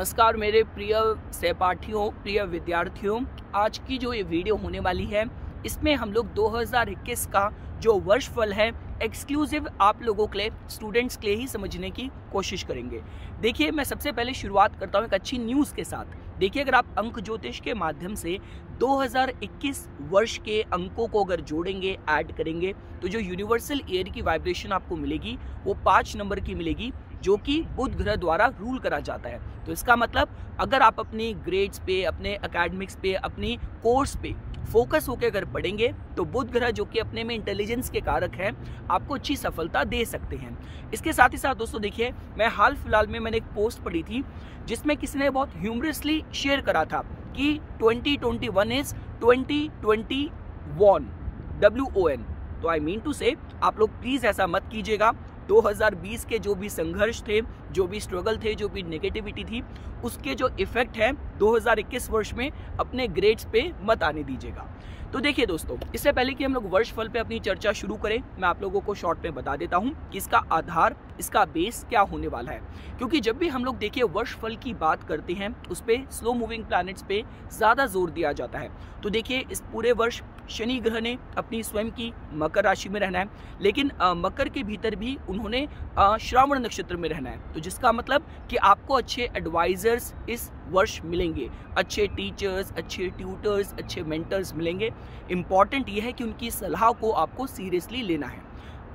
नमस्कार मेरे प्रिय सहपाठियों, प्रिय विद्यार्थियों। आज की जो ये वीडियो होने वाली है इसमें हम लोग 2021 का जो वर्षफल है एक्सक्लूसिव आप लोगों के लिए, स्टूडेंट्स के लिए ही समझने की कोशिश करेंगे। देखिए, मैं सबसे पहले शुरुआत करता हूँ एक अच्छी न्यूज़ के साथ। देखिए, अगर आप अंक ज्योतिष के माध्यम से 2021 वर्ष के अंकों को अगर जोड़ेंगे, ऐड करेंगे, तो जो यूनिवर्सल ईयर की वाइब्रेशन आपको मिलेगी वो 5 नंबर की मिलेगी, जो कि बुध ग्रह द्वारा रूल करा जाता है। तो इसका मतलब अगर आप अपनी ग्रेड्स पे, अपने एकेडमिक्स पे, अपनी कोर्स पे फोकस होकर अगर पढ़ेंगे तो बुध ग्रह, जो कि अपने में इंटेलिजेंस के कारक हैं, आपको अच्छी सफलता दे सकते हैं। इसके साथ ही साथ दोस्तों देखिए, मैं हाल फिलहाल में मैंने एक पोस्ट पढ़ी थी जिसमें किसी ने बहुत ह्यूमरसली शेयर करा था कि 2021 इज 2020 वॉन, WON। तो आई मीन टू से आप लोग प्लीज ऐसा मत कीजिएगा। 2020 के जो भी संघर्ष थे, जो भी स्ट्रगल थे, जो भी नेगेटिविटी थी, उसके जो इफेक्ट है 2021 वर्ष में अपने ग्रेड्स पे मत आने दीजिएगा। तो देखिए दोस्तों, इससे पहले कि हम लोग वर्षफल पे अपनी चर्चा शुरू करें, मैं आप लोगों को शॉर्ट में बता देता हूं कि इसका आधार, इसका बेस क्या होने वाला है। क्योंकि जब भी हम लोग देखिए वर्षफल की बात करते हैं, उस पे स्लो मूविंग प्लैनेट्स पे ज्यादा जोर दिया जाता है। तो देखिए, इस पूरे वर्ष शनि ग्रह ने अपनी स्वयं की मकर राशि में रहना है, लेकिन मकर के भीतर भी उन्होंने श्रावण नक्षत्र में रहना है। तो जिसका मतलब कि आपको अच्छे एडवाइजर्स इस वर्ष मिलेंगे, अच्छे टीचर्स, अच्छे ट्यूटर्स, अच्छे मेंटर्स मिलेंगे। इंपॉर्टेंट यह है कि उनकी सलाह को आपको सीरियसली लेना है।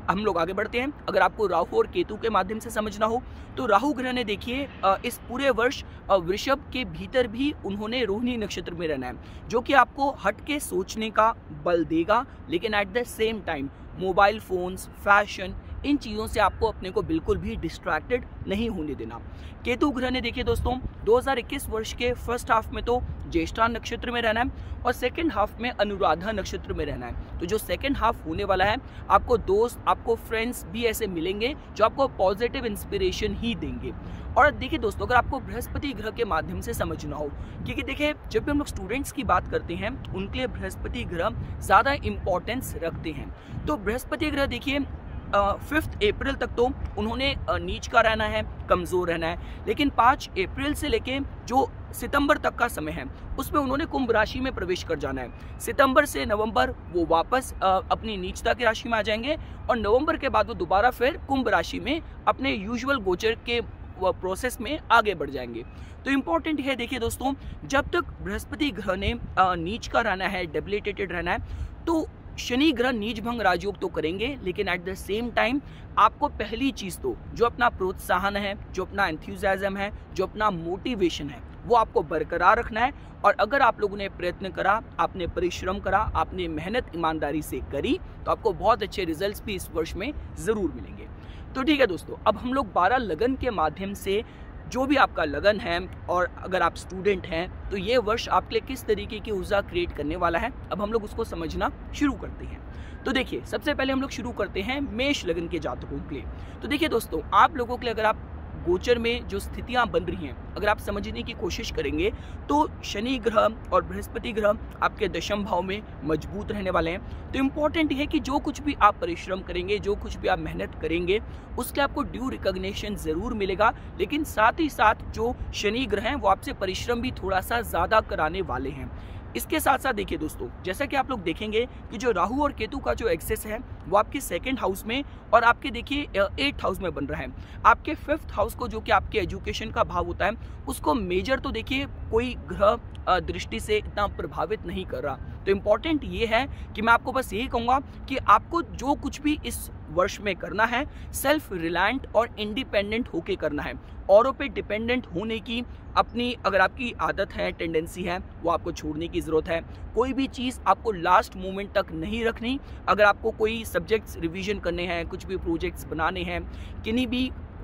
हम लोग आगे बढ़ते हैं। अगर आपको राहु और केतु के माध्यम से समझना हो तो राहु ग्रह ने देखिए इस पूरे वर्ष वृषभ के भीतर भी उन्होंने रोहिणी नक्षत्र में रहना है, जो कि आपको हट के सोचने का बल देगा, लेकिन at the same time mobile phones, fashion, इन चीज़ों से आपको अपने को बिल्कुल भी डिस्ट्रैक्टेड नहीं होने देना। केतु ग्रह ने देखिए दोस्तों 2021 वर्ष के फर्स्ट हाफ में तो ज्येष्ठा नक्षत्र में रहना है और सेकंड हाफ में अनुराधा नक्षत्र में रहना है। तो जो सेकंड हाफ होने वाला है, आपको दोस्त, आपको फ्रेंड्स भी ऐसे मिलेंगे जो आपको पॉजिटिव इंस्पिरेशन ही देंगे। और देखिए दोस्तों, अगर आपको बृहस्पति ग्रह के माध्यम से समझना हो, क्योंकि देखिए जब भी हम लोग स्टूडेंट्स की बात करते हैं उनके लिए बृहस्पति ग्रह ज़्यादा इंपॉर्टेंस रखते हैं। तो बृहस्पति ग्रह देखिए 5 अप्रैल तक तो उन्होंने नीच का रहना है, कमज़ोर रहना है, लेकिन 5 अप्रैल से लेके जो सितंबर तक का समय है उसमें उन्होंने कुंभ राशि में प्रवेश कर जाना है। सितंबर से नवंबर वो वापस अपनी नीचता की राशि में आ जाएंगे और नवंबर के बाद वो दोबारा फिर कुंभ राशि में अपने यूजुअल गोचर के प्रोसेस में आगे बढ़ जाएंगे। तो इम्पोर्टेंट है, देखिए दोस्तों, जब तक बृहस्पति ग्रह ने नीच का रहना है, डेबिलिटेटेड रहना है, तो शनि ग्रह नीच भंग राजयोग तो करेंगे, लेकिन एट द सेम टाइम आपको पहली चीज तो जो अपना प्रोत्साहन है, जो अपना एंथुसियाज्म है, जो अपना मोटिवेशन है, वो आपको बरकरार रखना है। और अगर आप लोगों ने प्रयत्न करा, आपने परिश्रम करा, आपने मेहनत ईमानदारी से करी, तो आपको बहुत अच्छे रिजल्ट्स भी इस वर्ष में जरूर मिलेंगे। तो ठीक है दोस्तों, अब हम लोग 12 लगन के माध्यम से जो भी आपका लगन है और अगर आप स्टूडेंट हैं तो ये वर्ष आपके लिए किस तरीके की ऊर्जा क्रिएट करने वाला है, अब हम लोग उसको समझना शुरू करते हैं। तो देखिए, सबसे पहले हम लोग शुरू करते हैं मेष लगन के जातकों के लिए। तो देखिए दोस्तों, आप लोगों के लिए अगर आप गोचर में जो स्थितियां बन रही हैं, अगर आप समझने की कोशिश करेंगे तो शनि ग्रह और बृहस्पति ग्रह आपके दशम भाव में मजबूत रहने वाले हैं। तो इम्पोर्टेंट है कि जो कुछ भी आप परिश्रम करेंगे, जो कुछ भी आप मेहनत करेंगे, उसके आपको ड्यू रिकॉग्निशन जरूर मिलेगा। लेकिन साथ ही साथ जो शनि ग्रह हैं वो आपसे परिश्रम भी थोड़ा सा ज्यादा कराने वाले हैं। इसके साथ साथ देखिए दोस्तों, जैसा कि आप लोग देखेंगे कि जो राहु और केतु का जो एक्सेस है वो आपके सेकंड हाउस में और आपके देखिए 8th हाउस में बन रहा है। आपके 5th हाउस को, जो कि आपके एजुकेशन का भाव होता है, उसको मेजर तो देखिए कोई ग्रह दृष्टि से इतना प्रभावित नहीं कर रहा। तो इम्पॉर्टेंट ये है कि मैं आपको बस यही कहूँगा कि आपको जो कुछ भी इस वर्ष में करना है, सेल्फ रिलायंट और इंडिपेंडेंट होके करना है। औरों पे डिपेंडेंट होने की अपनी अगर आपकी आदत है, टेंडेंसी है, वो आपको छोड़ने की ज़रूरत है। कोई भी चीज़ आपको लास्ट मोमेंट तक नहीं रखनी। अगर आपको कोई सब्जेक्ट्स रिवीजन करने हैं, कुछ भी प्रोजेक्ट्स बनाने हैं,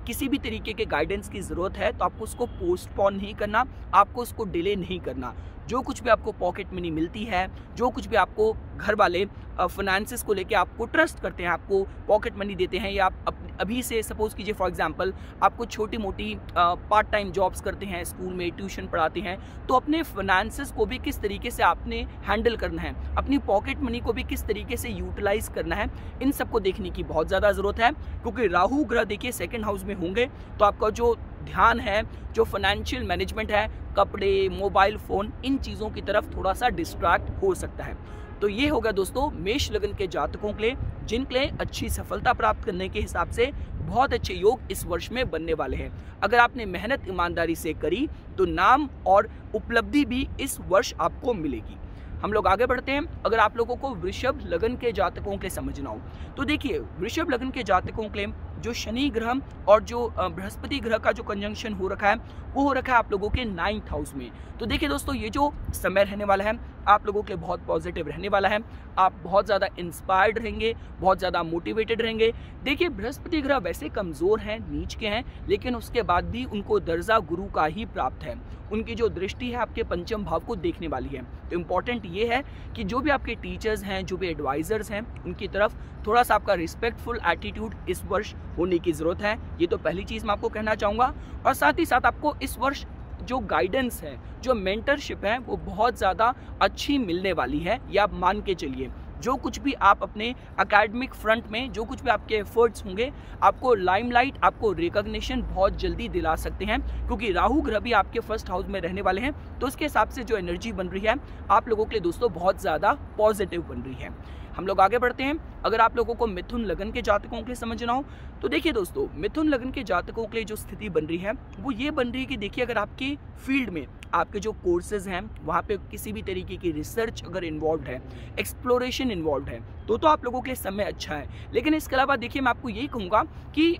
किसी भी तरीके के गाइडेंस की ज़रूरत है, तो आपको उसको पोस्टपोन नहीं करना, आपको उसको डिले नहीं करना। जो कुछ भी आपको पॉकेट मनी मिलती है, जो कुछ भी आपको घर वाले फाइनेंसेस को लेके आपको ट्रस्ट करते हैं, आपको पॉकेट मनी देते हैं, या आप अभी से सपोज कीजिए फॉर एग्जांपल आपको छोटी मोटी पार्ट टाइम जॉब्स करते हैं, स्कूल में ट्यूशन पढ़ाते हैं, तो अपने फाइनेंसेस को भी किस तरीके से आपने हैंडल करना है, अपनी पॉकेट मनी को भी किस तरीके से यूटिलाइज करना है, इन सबको देखने की बहुत ज़्यादा ज़रूरत है। क्योंकि राहु ग्रह देखिए सेकेंड हाउस में होंगे तो आपका जो ध्यान है, जो फाइनेंशियल मैनेजमेंट है, कपड़े, मोबाइल फ़ोन, इन चीज़ों की तरफ थोड़ा सा डिस्ट्रैक्ट हो सकता है। तो ये होगा दोस्तों मेष लगन के जातकों के लिए, जिनके लिए अच्छी सफलता प्राप्त करने के हिसाब से बहुत अच्छे योग इस वर्ष में बनने वाले हैं। अगर आपने मेहनत ईमानदारी से करी तो नाम और उपलब्धि भी इस वर्ष आपको मिलेगी। हम लोग आगे बढ़ते हैं। अगर आप लोगों को वृषभ लगन के जातकों के लिए समझना हो तो देखिए, वृषभ लगन के जातकों के लिए जो शनि ग्रह और जो बृहस्पति ग्रह का जो कंजंक्शन हो रखा है वो हो रखा है आप लोगों के 9th हाउस में। तो देखिए दोस्तों, ये जो समय रहने वाला है आप लोगों के लिए बहुत पॉजिटिव रहने वाला है। आप बहुत ज़्यादा इंस्पायर्ड रहेंगे, बहुत ज़्यादा मोटिवेटेड रहेंगे। देखिए, बृहस्पति ग्रह वैसे कमज़ोर हैं, नीच के हैं, लेकिन उसके बाद भी उनको दर्जा गुरु का ही प्राप्त है। उनकी जो दृष्टि है आपके पंचम भाव को देखने वाली है। तो इम्पॉर्टेंट ये है कि जो भी आपके टीचर्स हैं, जो भी एडवाइजर्स हैं, उनकी तरफ थोड़ा सा आपका रिस्पेक्टफुल एटीट्यूड इस वर्ष होने की ज़रूरत है। ये तो पहली चीज़ मैं आपको कहना चाहूँगा। और साथ ही साथ आपको इस वर्ष जो गाइडेंस है, जो मेंटरशिप है, वो बहुत ज़्यादा अच्छी मिलने वाली है। ये आप मान के चलिए। जो कुछ भी आप अपने एकेडमिक फ्रंट में, जो कुछ भी आपके एफर्ट्स होंगे, आपको लाइमलाइट, आपको रिकॉग्निशन बहुत जल्दी दिला सकते हैं, क्योंकि राहु ग्रह भी आपके फर्स्ट हाउस में रहने वाले हैं। तो उसके हिसाब से जो एनर्जी बन रही है आप लोगों के लिए दोस्तों बहुत ज़्यादा पॉजिटिव बन रही है। हम लोग आगे बढ़ते हैं। अगर आप लोगों को मिथुन लगन के जातकों के लिए समझना हो तो देखिए दोस्तों, मिथुन लगन के जातकों के लिए जो स्थिति बन रही है वो ये बन रही है कि देखिए, अगर आपके फील्ड में आपके जो कोर्सेज हैं वहाँ पे किसी भी तरीके की रिसर्च अगर इन्वॉल्व है, एक्सप्लोरेशन इन्वॉल्व है, तो आप लोगों के लिए समय अच्छा है। लेकिन इसके अलावा देखिए, मैं आपको यही कहूँगा कि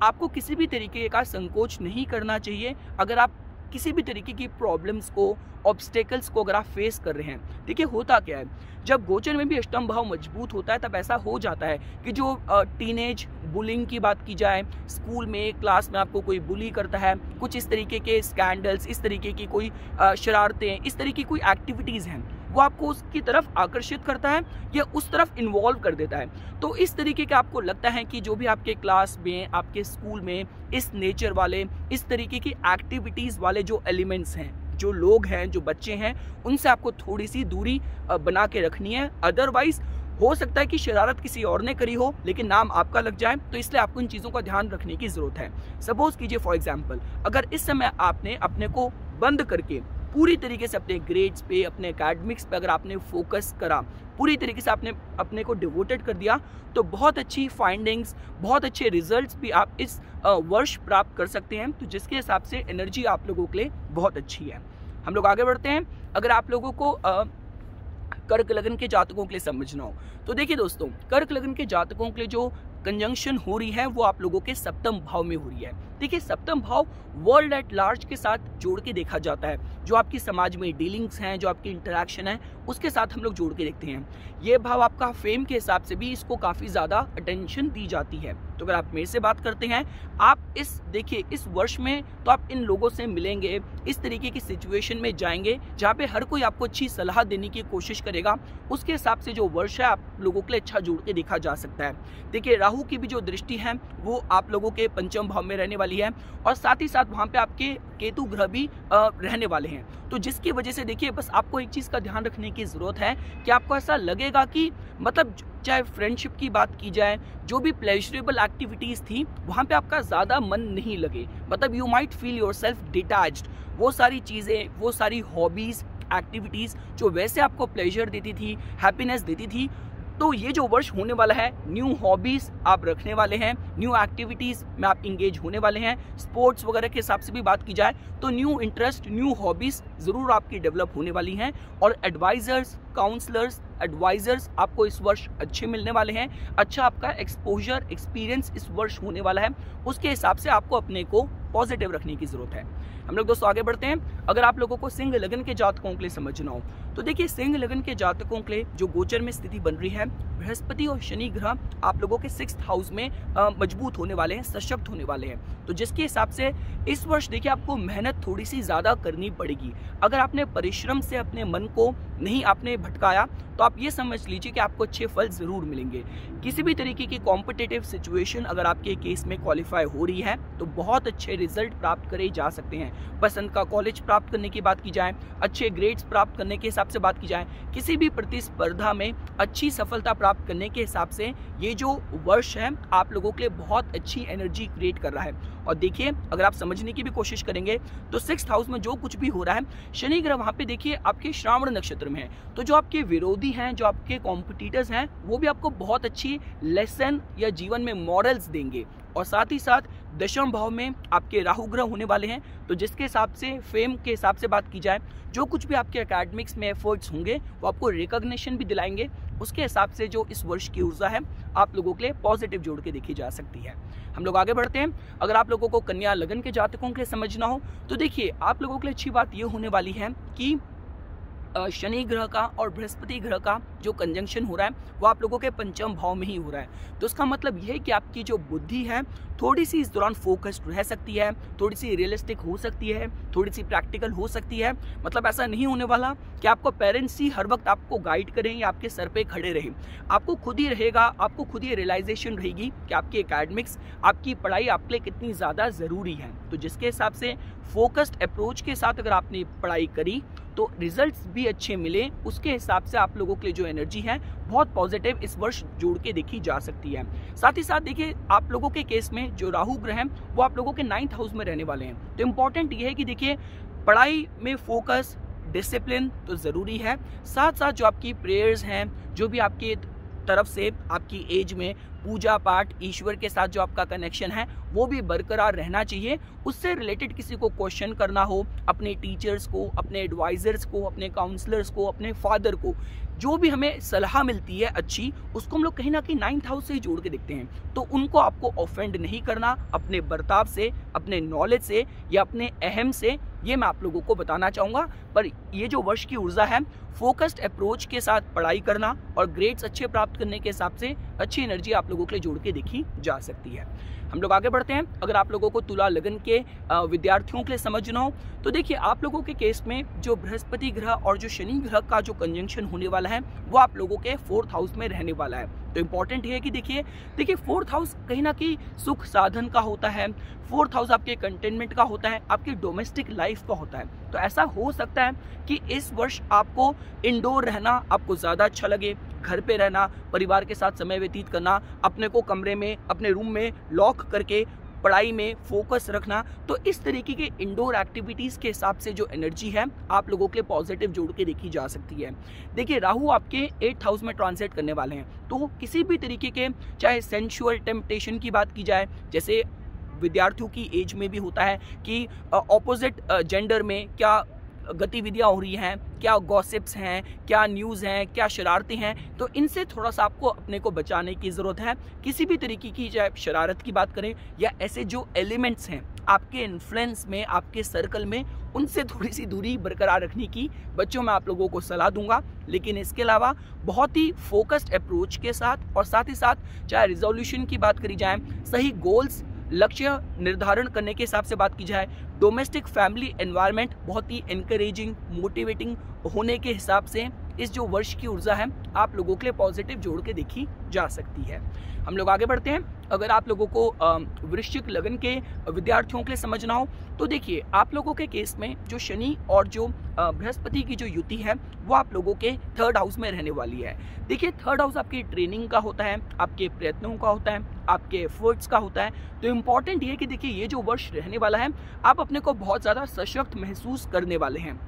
आपको किसी भी तरीके का संकोच नहीं करना चाहिए। अगर आप किसी भी तरीके की प्रॉब्लम्स को, ऑब्स्टेकल्स को अगर आप फेस कर रहे हैं, देखिए होता क्या है, जब गोचर में भी अष्टम भाव मजबूत होता है तब ऐसा हो जाता है कि जो टीनेज बुलिंग की बात की जाए, स्कूल में, क्लास में आपको कोई बुली करता है, कुछ इस तरीके के स्कैंडल्स, इस तरीके की कोई शरारतें, इस तरीके की कोई एक्टिविटीज़ हैं, वो आपको उसकी तरफ आकर्षित करता है या उस तरफ इन्वॉल्व कर देता है। तो इस तरीके का आपको लगता है कि जो भी आपके क्लास में, आपके स्कूल में इस नेचर वाले, इस तरीके की एक्टिविटीज़ वाले जो एलिमेंट्स हैं, जो लोग हैं, जो बच्चे हैं, उनसे आपको थोड़ी सी दूरी बना के रखनी है। अदरवाइज हो सकता है कि शरारत किसी और ने करी हो लेकिन नाम आपका लग जाए। तो इसलिए आपको इन चीज़ों का ध्यान रखने की ज़रूरत है। सपोज कीजिए फॉर एग्जाम्पल, अगर इस समय आपने अपने को बंद करके पूरी तरीके से अपने ग्रेड्स पे, अपने एकेडमिक्स पे अगर आपने फोकस करा, पूरी तरीके से आपने अपने को डिवोटेड कर दिया, तो बहुत अच्छी फाइंडिंग्स, बहुत अच्छे रिजल्ट्स भी आप इस वर्ष प्राप्त कर सकते हैं। तो जिसके हिसाब से एनर्जी आप लोगों के लिए बहुत अच्छी है। हम लोग आगे बढ़ते हैं। अगर आप लोगों को कर्क लगन के जातकों के लिए समझना हो तो देखिए दोस्तों, कर्क लगन के जातकों के लिए जो कंजंक्शन हो रही है वो आप लोगों के सप्तम भाव में हो रही है। देखिए, सप्तम भाव वर्ल्ड एट लार्ज के साथ जोड़ के देखा जाता है। जो आपकी समाज में डीलिंग्स हैं, जो आपकी इंटरेक्शन है, उसके साथ हम लोग जोड़ के देखते हैं। ये भाव आपका फेम के हिसाब से भी इसको काफ़ी ज़्यादा अटेंशन दी जाती है। तो अगर आप मेरे से बात करते हैं, आप देखिए इस वर्ष में तो आप इन लोगों से मिलेंगे, इस तरीके की सिचुएशन में जाएंगे जहाँ पे हर कोई आपको अच्छी सलाह देने की कोशिश करेगा। उसके हिसाब से जो वर्ष है आप लोगों के लिए अच्छा जोड़ के देखा जा सकता है। देखिए, राहु की भी जो दृष्टि है वो आप लोगों के पंचम भाव में रहने वाली है और साथ ही साथ वहाँ पे आपके केतु ग्रह भी रहने वाले हैं। तो जिसकी वजह से देखिए, बस आपको एक चीज़ का ध्यान रखने की ज़रूरत है कि आपको ऐसा लगेगा कि मतलब चाहे फ्रेंडशिप की बात की जाए, जो भी प्लेजरेबल एक्टिविटीज़ थी वहाँ पे आपका ज़्यादा मन नहीं लगे। मतलब you might feel your self detached. वो सारी चीज़ें, वो सारी हॉबीज़, एक्टिविटीज़ जो वैसे आपको प्लेजर देती थी, हैप्पीनेस देती थी, तो ये जो वर्ष होने वाला है, न्यू हॉबीज़ आप रखने वाले हैं, न्यू एक्टिविटीज़ में आप इंगेज होने वाले हैं। स्पोर्ट्स वगैरह के हिसाब से भी बात की जाए तो न्यू इंटरेस्ट, न्यू हॉबीज़ ज़रूर आपकी डेवलप होने वाली हैं। और एडवाइज़र्स, काउंसलर्स, एडवाइज़र्स आपको इस वर्ष अच्छे मिलने वाले हैं। अच्छा आपका एक्सपोजर, एक्सपीरियंस इस वर्ष होने वाला है। उसके हिसाब से आपको अपने को पॉजिटिव रखने की ज़रूरत है। हम लोग दोस्तों आगे बढ़ते हैं। अगर आप लोगों को सिंह लगन के जातकों के लिए समझना हो तो देखिए, सिंह लगन के जातकों के लिए जो गोचर में स्थिति बन रही है, बृहस्पति और शनि ग्रह आप लोगों के 6th हाउस में मजबूत होने वाले हैं, सशक्त होने वाले हैं। तो जिसके हिसाब से इस वर्ष देखिए आपको मेहनत थोड़ी सी ज़्यादा करनी पड़ेगी। अगर आपने परिश्रम से अपने मन को नहीं आपने भटकाया तो आप ये समझ लीजिए कि आपको अच्छे फल ज़रूर मिलेंगे। किसी भी तरीके की कॉम्पिटिटिव सिचुएशन अगर आपके केस में क्वालिफाई हो रही है तो बहुत अच्छे रिजल्ट प्राप्त करे जा सकते हैं। पसंद का कॉलेज प्राप्त करने की बात की जाए, अच्छे ग्रेड्स प्राप्त करने के हिसाब से बात की जाए, किसी भी प्रतिस्पर्धा में अच्छी सफलता प्राप्त प्राप्त करने के हिसाब से ये जो वर्ष है आप लोगों के लिए बहुत अच्छी एनर्जी क्रिएट कर रहा है। और देखिए अगर आप समझने की भी कोशिश करेंगे तो 6th हाउस में जो कुछ भी हो रहा है, शनि ग्रह वहाँ पे देखिए आपके श्रावण नक्षत्र में है, तो जो आपके विरोधी हैं, जो आपके कॉम्पिटिटर्स हैं, वो भी आपको बहुत अच्छी लेसन या जीवन में मॉरल्स देंगे। और साथ ही साथ दशम भाव में आपके राहु ग्रह होने वाले हैं, तो जिसके हिसाब से फेम के हिसाब से बात की जाए, जो कुछ भी आपके एकेडमिक्स में एफर्ट्स होंगे वो आपको रिकॉग्निशन भी दिलाएंगे। उसके हिसाब से जो इस वर्ष की ऊर्जा है आप लोगों के लिए पॉजिटिव जोड़ के देखी जा सकती है। हम लोग आगे बढ़ते हैं। अगर आप लोगों को कन्या लगन के जातकों के लिए समझना हो तो देखिए आप लोगों के लिए अच्छी बात ये होने वाली है कि शनि ग्रह का और बृहस्पति ग्रह का जो कंजंक्शन हो रहा है वो आप लोगों के पंचम भाव में ही हो रहा है। तो इसका मतलब यह है कि आपकी जो बुद्धि है थोड़ी सी इस दौरान फोकस्ड रह सकती है, थोड़ी सी रियलिस्टिक हो सकती है, थोड़ी सी प्रैक्टिकल हो सकती है। मतलब ऐसा नहीं होने वाला कि आपको पेरेंट्स ही हर वक्त आपको गाइड करें या आपके सर पे खड़े रहें। आपको खुद ही रहेगा, आपको खुद ही रियलाइजेशन रहेगी कि आपकी एकेडमिक्स, आपकी पढ़ाई आपके लिए कितनी ज़्यादा ज़रूरी है। तो जिसके हिसाब से फोकस्ड अप्रोच के साथ अगर आपने पढ़ाई करी तो रिजल्ट्स भी अच्छे मिले, उसके हिसाब से आप लोगों के लिए जो एनर्जी है बहुत पॉजिटिव इस वर्ष जोड़ के देखी जा सकती है। साथ ही साथ देखिए आप लोगों के केस में जो राहु ग्रह हैं वो आप लोगों के 9th हाउस में रहने वाले हैं। तो इम्पॉर्टेंट ये है कि देखिए पढ़ाई में फोकस, डिसिप्लिन तो ज़रूरी है, साथ साथ जो आपकी प्रेयर्स हैं, जो भी आपकी तरफ से आपकी एज में पूजा पाठ, ईश्वर के साथ जो आपका कनेक्शन है वो भी बरकरार रहना चाहिए। उससे रिलेटेड किसी को क्वेश्चन करना हो, अपने टीचर्स को, अपने एडवाइजर्स को, अपने काउंसलर्स को, अपने फादर को, जो भी हमें सलाह मिलती है अच्छी, उसको हम लोग कहीं ना कहीं 9th हाउस से ही जोड़ के देखते हैं। तो उनको आपको ऑफेंड नहीं करना अपने बर्ताव से, अपने नॉलेज से या अपने अहम से, ये मैं आप लोगों को बताना चाहूँगा। पर ये जो वर्ष की ऊर्जा है फोकस्ड अप्रोच के साथ पढ़ाई करना और ग्रेड्स अच्छे प्राप्त करने के हिसाब से अच्छी एनर्जी आप लोगों के लिए जोड़ के देखी जा सकती है। हम लोग आगे बढ़ते हैं। अगर आप लोगों को तुला लगन के विद्यार्थियों के लिए समझना हो तो देखिए आप लोगों के केस में जो बृहस्पति ग्रह और जो शनि ग्रह का जो कंजंक्शन होने वाला है वो आप लोगों के 4th हाउस में रहने वाला है। तो इम्पॉर्टेंट ये है कि देखिए 4th हाउस कहीं ना कहीं सुख साधन का होता है, 4th हाउस आपके कंटेनमेंट का होता है, आपकी डोमेस्टिक लाइफ का होता है। तो ऐसा हो सकता है कि इस वर्ष आपको इंडोर रहना आपको ज़्यादा अच्छा लगे, घर पे रहना, परिवार के साथ समय व्यतीत करना, अपने को कमरे में, अपने रूम में लॉक करके पढ़ाई में फोकस रखना। तो इस तरीके के इंडोर एक्टिविटीज़ के हिसाब से जो एनर्जी है आप लोगों के लिए पॉजिटिव जोड़ के देखी जा सकती है। देखिए राहु आपके 8th हाउस में ट्रांजिट करने वाले हैं, तो किसी भी तरीके के चाहे सेंशुअल टेम्पटेशन की बात की जाए, जैसे विद्यार्थियों की एज में भी होता है कि ऑपोजिट जेंडर में क्या गतिविधियां हो रही हैं, क्या गॉसिप्स हैं, क्या न्यूज़ हैं, क्या शरारतें हैं, तो इनसे थोड़ा सा आपको अपने को बचाने की ज़रूरत है। किसी भी तरीके की चाहे शरारत की बात करें या ऐसे जो एलिमेंट्स हैं आपके इन्फ्लुएंस में, आपके सर्कल में, उनसे थोड़ी सी दूरी बरकरार रखने की बच्चों में आप लोगों को सलाह दूंगा। लेकिन इसके अलावा बहुत ही फोकस्ड अप्रोच के साथ और साथ ही साथ चाहे रिजोल्यूशन की बात करी जाए, सही गोल्स, लक्ष्य निर्धारण करने के हिसाब से बात की जाए, डोमेस्टिक फैमिली एनवायरनमेंट बहुत ही एनकरेजिंग, मोटिवेटिंग होने के हिसाब से इस जो वर्ष की ऊर्जा है आप लोगों के लिए पॉजिटिव जोड़ के देखी जा सकती है। हम लोग आगे बढ़ते हैं। अगर आप लोगों को वृश्चिक लगन के विद्यार्थियों के लिए समझना हो तो देखिए आप लोगों के केस में जो शनि और जो बृहस्पति की जो युति है वो आप लोगों के 3rd हाउस में रहने वाली है। देखिए 3rd हाउस आपकी ट्रेनिंग का होता है, आपके प्रयत्नों का होता है, आपके एफर्ट्स का होता है। तो इम्पॉर्टेंट ये है कि देखिए ये जो वर्ष रहने वाला है आप अपने को बहुत ज़्यादा सशक्त महसूस करने वाले हैं।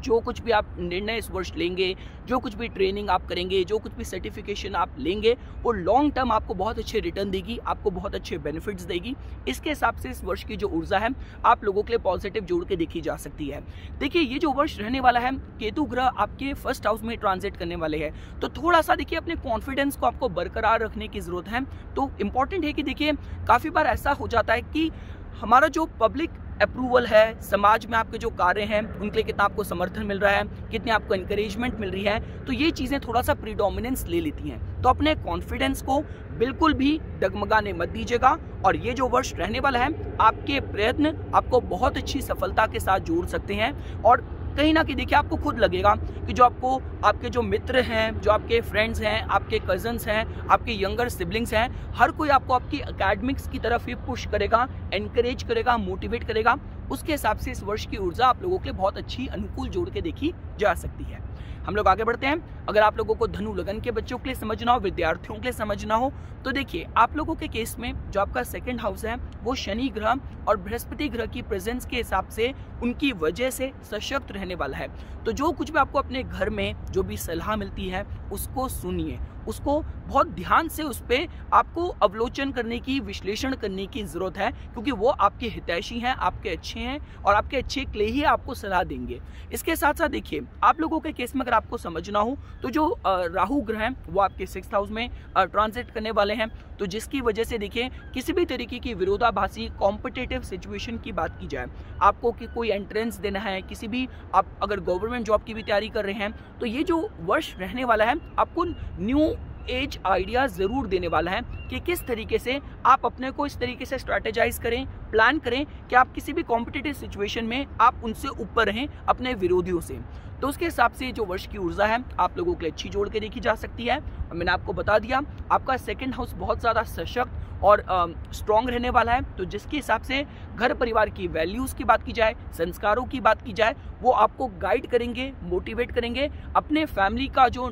जो कुछ भी आप निर्णय इस वर्ष लेंगे, जो कुछ भी ट्रेनिंग आप करेंगे, जो कुछ भी सर्टिफिकेशन आप लेंगे, वो लॉन्ग टर्म आपको बहुत अच्छे रिटर्न देगी, आपको बहुत अच्छे बेनिफिट्स देगी। इसके हिसाब से इस वर्ष की जो ऊर्जा है आप लोगों के लिए पॉजिटिव जोड़ के देखी जा सकती है। देखिए ये जो वर्ष रहने वाला है, केतु ग्रह आपके 1st हाउस में ट्रांजिट करने वाले हैं, तो थोड़ा सा देखिए अपने कॉन्फिडेंस को आपको बरकरार रखने की जरूरत है। तो इम्पॉर्टेंट है कि देखिए काफ़ी बार ऐसा हो जाता है कि हमारा जो पब्लिक अप्रूवल है, समाज में आपके जो कार्य हैं उनके लिए कितना आपको समर्थन मिल रहा है, कितनी आपको इंकरेजमेंट मिल रही है, तो ये चीज़ें थोड़ा सा प्रीडोमिनेंस ले लेती हैं। तो अपने कॉन्फिडेंस को बिल्कुल भी डगमगाने मत दीजिएगा और ये जो वर्ष रहने वाला है आपके प्रयत्न आपको बहुत अच्छी सफलता के साथ जोड़ सकते हैं। और कहीं ना कहीं देखिए आपको खुद लगेगा कि जो आपको आपके जो मित्र हैं, जो आपके फ्रेंड्स हैं, आपके कजन्स हैं, आपके यंगर सिबलिंग्स हैं, हर कोई आपको आपकी एकेडमिक्स की तरफ ही पुश करेगा, एनकरेज करेगा, मोटिवेट करेगा। उसके हिसाब से इस वर्ष की ऊर्जा आप लोगों के लिए बहुत अच्छी अनुकूल जोड़ के देखी जा सकती है। हम लोग आगे बढ़ते हैं। अगर आप लोगों को धनु लगन के बच्चों के लिए समझना हो, विद्यार्थियों के लिए समझना हो, तो देखिए आप लोगों के केस में जो आपका सेकंड हाउस है वो शनि ग्रह और बृहस्पति ग्रह की प्रेजेंस के हिसाब से उनकी वजह से सशक्त रहने वाला है। तो जो कुछ भी आपको अपने घर में जो भी सलाह मिलती है उसको सुनिए, उसको बहुत ध्यान से उस पर आपको अवलोकन करने की, विश्लेषण करने की जरूरत है, क्योंकि वो आपके हितैषी हैं, आपके अच्छे हैं और आपके अच्छे के लिए ही आपको सलाह देंगे। इसके साथ साथ देखिए आप लोगों के केस में अगर आपको समझना हो तो जो राहु ग्रह हैं वो आपके 6th हाउस में ट्रांजिट करने वाले हैं, तो जिसकी वजह से देखिए किसी भी तरीके की विरोधाभासी कॉम्पिटिटिव सिचुएशन की बात की जाए, आपको कि कोई एंट्रेंस देना है, किसी भी आप अगर गवर्नमेंट जॉब की भी तैयारी कर रहे हैं, तो ये जो वर्ष रहने वाला है आपको न्यू एज आइडिया जरूर देने वाला है कि किस तरीके से आप अपने को इस तरीके से स्ट्रैटेजाइज करें, प्लान करें कि आप किसी भी कॉम्पिटिटिव सिचुएशन में आप उनसे ऊपर रहें अपने विरोधियों से। तो उसके हिसाब से जो वर्ष की ऊर्जा है आप लोगों के लिए अच्छी जोड़ के देखी जा सकती है। और मैंने आपको बता दिया आपका सेकंड हाउस बहुत ज़्यादा सशक्त और स्ट्रॉन्ग रहने वाला है, तो जिसके हिसाब से घर परिवार की वैल्यूज़ की बात की जाए, संस्कारों की बात की जाए, वो आपको गाइड करेंगे, मोटिवेट करेंगे। अपने फैमिली का जो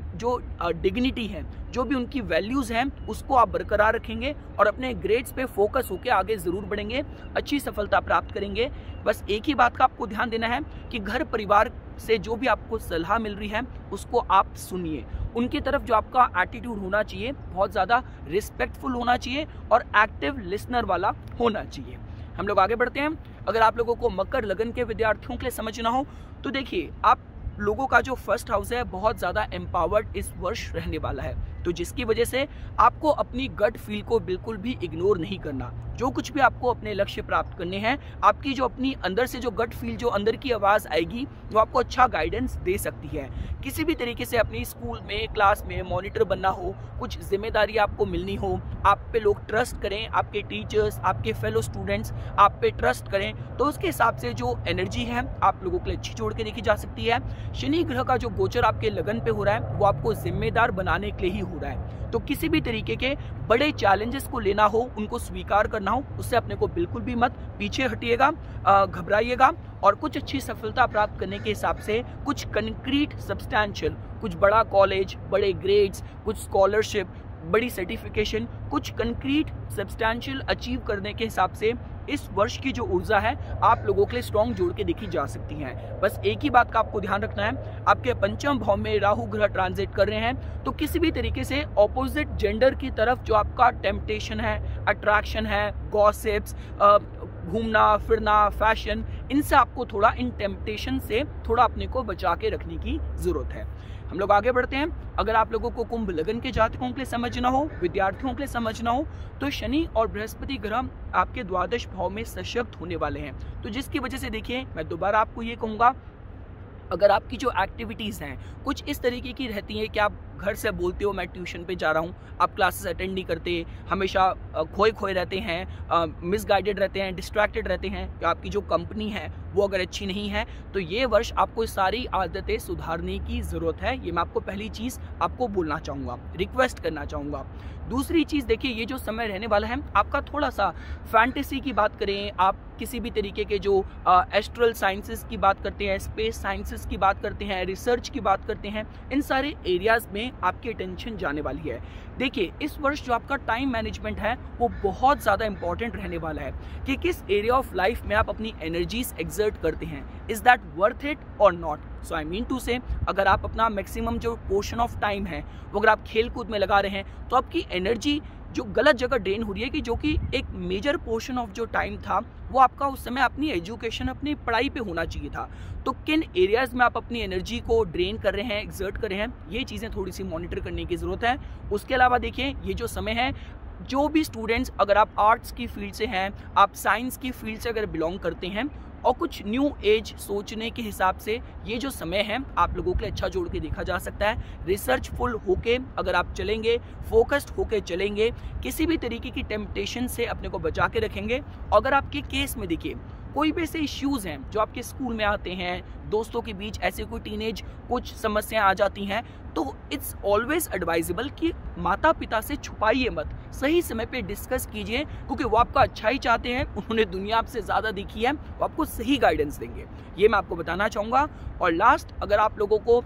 डिग्निटी है, जो भी उनकी वैल्यूज़ हैं उसको आप बरकरार रखेंगे और अपने ग्रेड्स पे फोकस होकर आगे ज़रूर बढ़ेंगे, अच्छी सफलता प्राप्त करेंगे। बस एक ही बात का आपको ध्यान देना है कि घर परिवार से जो भी आपको सलाह मिल रही है उसको आप सुनिए, उनकी तरफ जो आपका एटीट्यूड होना चाहिए बहुत ज़्यादा रिस्पेक्टफुल होना चाहिए और एक्टिव लिसनर वाला होना चाहिए। हम लोग आगे बढ़ते हैं। अगर आप लोगों को मकर लगन के विद्यार्थियों के लिए समझना हो तो देखिए आप लोगों का जो फर्स्ट हाउस है बहुत ज़्यादा एम्पावर्ड इस वर्ष रहने वाला है, तो जिसकी वजह से आपको अपनी गट फील को बिल्कुल भी इग्नोर नहीं करना। जो कुछ भी आपको अपने लक्ष्य प्राप्त करने हैं, आपकी जो अपनी अंदर से जो गट फील, जो अंदर की आवाज़ आएगी वो आपको अच्छा गाइडेंस दे सकती है। किसी भी तरीके से अपनी स्कूल में, क्लास में मॉनिटर बनना हो, कुछ जिम्मेदारी आपको मिलनी हो, आप पे लोग ट्रस्ट करें, आपके टीचर्स, आपके फेलो स्टूडेंट्स आप पे ट्रस्ट करें, तो उसके हिसाब से जो एनर्जी है आप लोगों के लिए अच्छी जोड़ के देखी जा सकती है। शनि ग्रह का जो गोचर आपके लगन पे हो रहा है वो आपको जिम्मेदार बनाने के लिए ही हो रहा है, तो किसी भी तरीके के बड़े चैलेंजेस को लेना हो, उनको स्वीकार करना हो, उससे अपने को बिल्कुल भी मत पीछे हटिएगा, घबराइएगा और कुछ अच्छी सफलता प्राप्त करने के हिसाब से कुछ कंक्रीट सब्सटैंशियल, कुछ बड़ा कॉलेज, बड़े ग्रेड्स, कुछ स्कॉलरशिप, बड़ी सर्टिफिकेशन, कुछ कंक्रीट सब्सटैंशियल अचीव करने के हिसाब से इस वर्ष की जो ऊर्जा है आप लोगों के लिए स्ट्रॉन्ग जोड़ के देखी जा सकती है। बस एक ही बात का आपको ध्यान रखना है, आपके पंचम भाव में राहु ग्रह ट्रांजिट कर रहे हैं, तो किसी भी तरीके से ऑपोजिट जेंडर की तरफ जो आपका टेम्पटेशन है, अट्रैक्शन है, गॉसिप्स, घूमना फिरना, फैशन, इनसे आपको थोड़ा, इन टेम्पटेशन से थोड़ा अपने को बचा के रखने की जरूरत है। हम लोग आगे बढ़ते हैं। अगर आप लोगों को कुंभ लगन के जातकों के लिए समझना हो, विद्यार्थियों के लिए समझना हो, तो शनि और बृहस्पति ग्रह आपके द्वादश भाव में सशक्त होने वाले हैं, तो जिसकी वजह से देखिए मैं दोबारा आपको ये कहूँगा, अगर आपकी जो एक्टिविटीज़ हैं कुछ इस तरीके की रहती हैं कि आप घर से बोलते हो मैं ट्यूशन पे जा रहा हूँ, आप क्लासेस अटेंड नहीं करते, हमेशा खोए रहते हैं, मिसगाइडेड रहते हैं, डिस्ट्रैक्टेड रहते हैं, तो आपकी जो कंपनी है वो अगर अच्छी नहीं है, तो ये वर्ष आपको सारी आदतें सुधारने की ज़रूरत है। ये मैं आपको पहली चीज़ आपको बोलना चाहूँगा, रिक्वेस्ट करना चाहूँगा। दूसरी चीज़ देखिए, ये जो समय रहने वाला है आपका थोड़ा सा फैंटेसी की बात करें, आप किसी भी तरीके के जो एस्ट्रल साइंसेस की बात करते हैं, स्पेस साइंसेस की बात करते हैं, रिसर्च की बात करते हैं, इन सारे एरियाज़ में आपकी अटेंशन जाने वाली है। देखिए इस वर्ष जो आपका टाइम मैनेजमेंट है वो बहुत ज़्यादा इंपॉर्टेंट रहने वाला है कि किस एरिया ऑफ लाइफ में आप अपनी एनर्जीज एक्सर्ट करते हैं, इज़ दैट वर्थ इट और not. So I mean to say, अगर आप अपना मैक्सिमम जो पोर्शन ऑफ टाइम है वो अगर आप खेल कूद में लगा रहे हैं तो आपकी एनर्जी जो गलत जगह ड्रेन हो रही है, कि जो कि एक मेजर पोर्शन ऑफ जो टाइम था वो आपका उस समय अपनी एजुकेशन, अपनी पढ़ाई पे होना चाहिए था, तो किन एरियाज़ में आप अपनी एनर्जी को ड्रेन कर रहे हैं, एक्सर्ट कर रहे हैं, ये चीज़ें थोड़ी सी मॉनिटर करने की ज़रूरत है। उसके अलावा देखिए ये जो समय है, जो भी स्टूडेंट्स, अगर आप आर्ट्स की फील्ड से हैं, आप साइंस की फील्ड से अगर बिलोंग करते हैं और कुछ न्यू एज सोचने के हिसाब से ये जो समय है आप लोगों के लिए अच्छा जोड़ के देखा जा सकता है। रिसर्चफुल होके अगर आप चलेंगे, फोकस्ड होके चलेंगे, किसी भी तरीके की टेम्पटेशन से अपने को बचा के रखेंगे। अगर आपके केस में देखिए कोई भी ऐसे इश्यूज हैं जो आपके स्कूल में आते हैं, दोस्तों के बीच ऐसे कोई टीनेज कुछ समस्याएं आ जाती हैं, तो इट्स ऑलवेज एडवाइजेबल कि माता पिता से छुपाइए मत, सही समय पे डिस्कस कीजिए, क्योंकि वो आपका अच्छा ही चाहते हैं, उन्होंने दुनिया आपसे ज़्यादा देखी है, वो आपको सही गाइडेंस देंगे। ये मैं आपको बताना चाहूँगा। और लास्ट, अगर आप लोगों को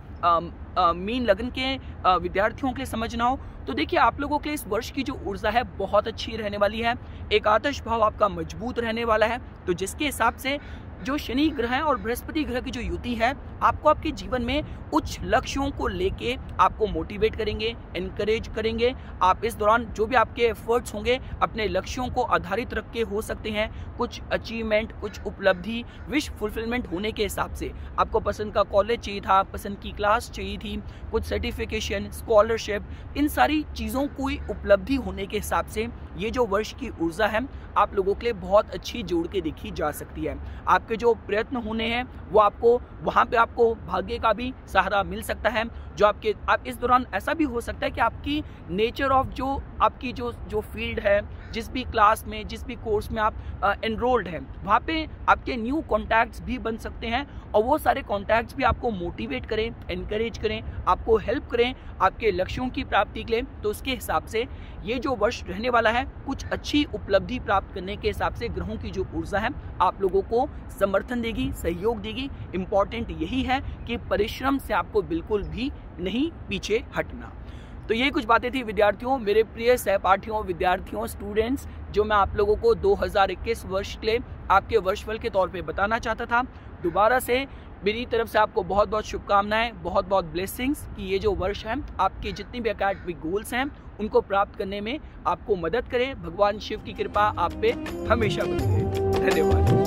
मीन लगन के विद्यार्थियों के लिए समझना हो तो देखिए, आप लोगों के इस वर्ष की जो ऊर्जा है बहुत अच्छी रहने वाली है। एक आदर्श भाव आपका मजबूत रहने वाला है, तो जिसके हिसाब से जो शनि ग्रह है और बृहस्पति ग्रह की जो युति है आपको आपके जीवन में उच्च लक्ष्यों को लेके आपको मोटिवेट करेंगे, एनकरेज करेंगे। आप इस दौरान जो भी आपके एफर्ट्स होंगे अपने लक्ष्यों को आधारित रख के हो सकते हैं, कुछ अचीवमेंट, कुछ उपलब्धि, विश फुलफिलमेंट होने के हिसाब से। आपको पसंद का कॉलेज चाहिए था, पसंद की क्लास चाहिए थी, कुछ सर्टिफिकेशन, स्कॉलरशिप, इन सारी चीज़ों की उपलब्धि होने के हिसाब से ये जो वर्ष की ऊर्जा है आप लोगों के लिए बहुत अच्छी जोड़ के देखी जा सकती है। आपके जो प्रयत्न होने हैं वो आपको वहाँ पे आपको भाग्य का भी सहारा मिल सकता है। जो आप इस दौरान ऐसा भी हो सकता है कि आपकी नेचर ऑफ जो आपकी जो फील्ड है, जिस भी क्लास में, जिस भी कोर्स में आप एनरोल्ड हैं, वहाँ पे आपके न्यू कॉन्टैक्ट्स भी बन सकते हैं और वो सारे कॉन्टैक्ट्स भी आपको मोटिवेट करें, एनकरेज करें, आपको हेल्प करें आपके लक्ष्यों की प्राप्ति के लिए। तो उसके हिसाब से ये जो वर्ष रहने वाला है कुछ अच्छी उपलब्धि प्राप्त करने के हिसाब से ग्रहों की जो ऊर्जा है आप लोगों को समर्थन देगी, सहयोग देगी। इम्पॉर्टेंट यही है कि परिश्रम से आपको बिल्कुल भी नहीं पीछे हटना। तो ये कुछ बातें थी विद्यार्थियों, मेरे प्रिय सहपाठियों, विद्यार्थियों, स्टूडेंट्स, जो मैं आप लोगों को 2021 वर्ष के लिए आपके वर्षफल के तौर पे बताना चाहता था। दोबारा से मेरी तरफ से आपको बहुत बहुत शुभकामनाएं, बहुत बहुत ब्लेसिंग्स कि ये जो वर्ष है आपके जितनी भी एकेडमिक गोल्स हैं उनको प्राप्त करने में आपको मदद करे। भगवान शिव की कृपा आप पे हमेशा बनी रहे। धन्यवाद।